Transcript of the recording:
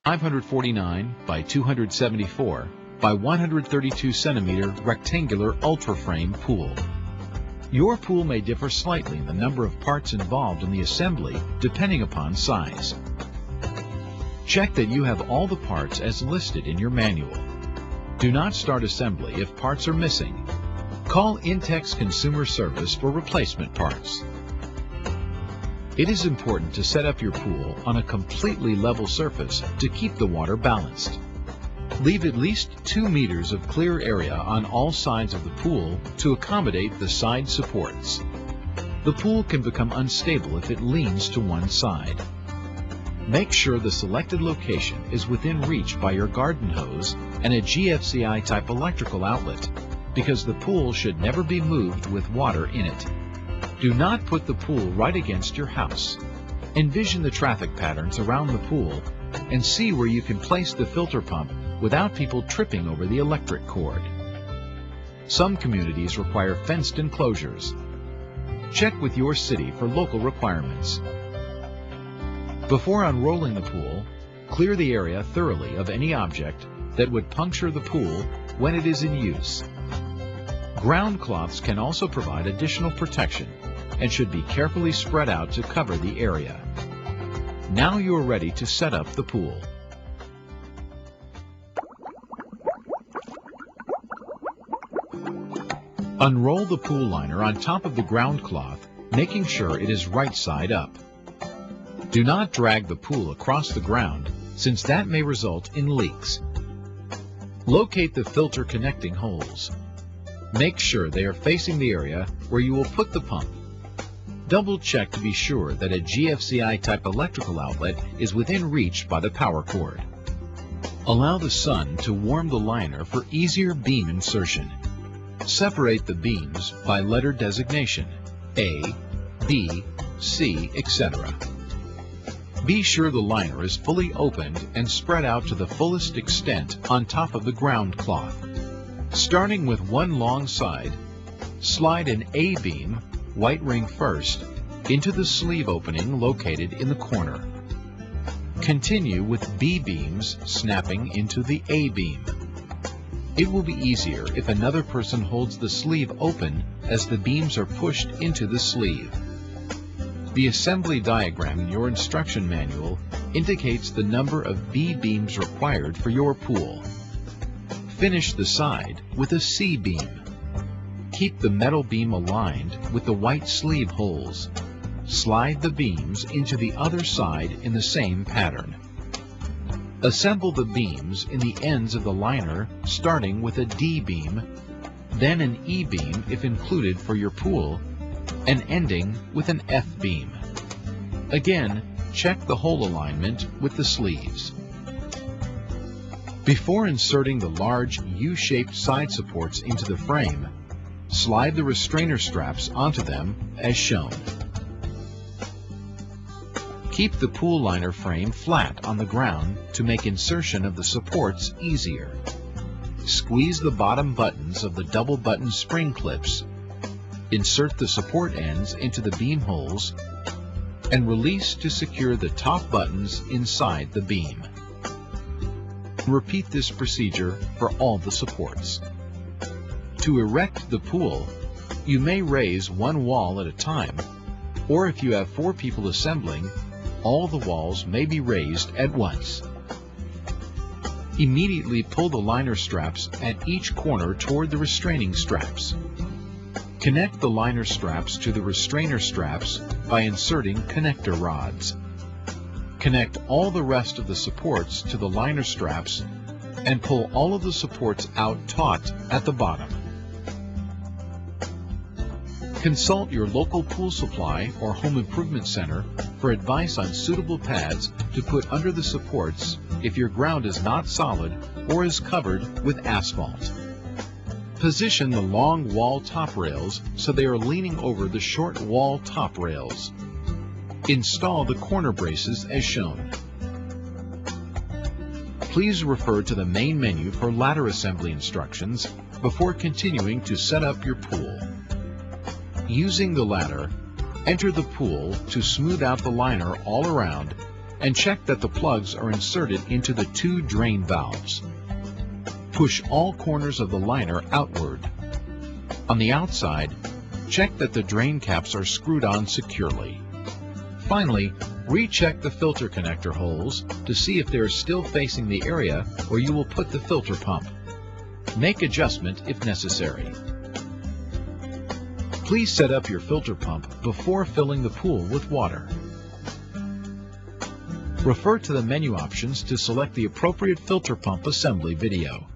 549 by 274 by 132 centimeter rectangular ultra-frame pool. Your pool may differ slightly in the number of parts involved in the assembly depending upon size. Check that you have all the parts as listed in your manual. Do not start assembly if parts are missing. Call Intex Consumer Service for replacement parts. It is important to set up your pool on a completely level surface to keep the water balanced. Leave at least 2 meters of clear area on all sides of the pool to accommodate the side supports. The pool can become unstable if it leans to one side. Make sure the selected location is within reach by your garden hose and a GFCI type electrical outlet, because the pool should never be moved with water in it. Do not put the pool right against your house. Envision the traffic patterns around the pool and see where you can place the filter pump without people tripping over the electric cord. Some communities require fenced enclosures. Check with your city for local requirements. Before unrolling the pool, clear the area thoroughly of any object that would puncture the pool when it is in use. Ground cloths can also provide additional protection and should be carefully spread out to cover the area. Now you are ready to set up the pool. Unroll the pool liner on top of the ground cloth, making sure it is right side up. Do not drag the pool across the ground, since that may result in leaks. Locate the filter connecting holes. Make sure they are facing the area where you will put the pump. Double check to be sure that a GFCI type electrical outlet is within reach by the power cord. Allow the sun to warm the liner for easier beam insertion. Separate the beams by letter designation, A, B, C, etc. Be sure the liner is fully opened and spread out to the fullest extent on top of the ground cloth. Starting with one long side, slide an A beam, white ring first, into the sleeve opening located in the corner. Continue with B beams snapping into the A beam. It will be easier if another person holds the sleeve open as the beams are pushed into the sleeve. The assembly diagram in your instruction manual indicates the number of B beams required for your pool. Finish the side with a C beam. Keep the metal beam aligned with the white sleeve holes. Slide the beams into the other side in the same pattern. Assemble the beams in the ends of the liner, starting with a D beam, then an E beam if included for your pool, and ending with an F beam. Again, check the hole alignment with the sleeves. Before inserting the large U-shaped side supports into the frame, slide the restrainer straps onto them as shown. Keep the pool liner frame flat on the ground to make insertion of the supports easier. Squeeze the bottom buttons of the double button spring clips. Insert the support ends into the beam holes and release to secure the top buttons inside the beam. Repeat this procedure for all the supports. To erect the pool, you may raise one wall at a time, or if you have 4 people assembling, all the walls may be raised at once. Immediately pull the liner straps at each corner toward the restraining straps. Connect the liner straps to the restrainer straps by inserting connector rods. Connect all the rest of the supports to the liner straps and pull all of the supports out taut at the bottom. Consult your local pool supply or home improvement center for advice on suitable pads to put under the supports if your ground is not solid or is covered with asphalt. Position the long wall top rails so they are leaning over the short wall top rails. Install the corner braces as shown. Please refer to the main menu for ladder assembly instructions before continuing to set up your pool. Using the ladder, enter the pool to smooth out the liner all around and check that the plugs are inserted into the 2 drain valves. Push all corners of the liner outward. On the outside, check that the drain caps are screwed on securely. Finally, recheck the filter connector holes to see if they are still facing the area where you will put the filter pump. Make adjustment if necessary. Please set up your filter pump before filling the pool with water. Refer to the menu options to select the appropriate filter pump assembly video.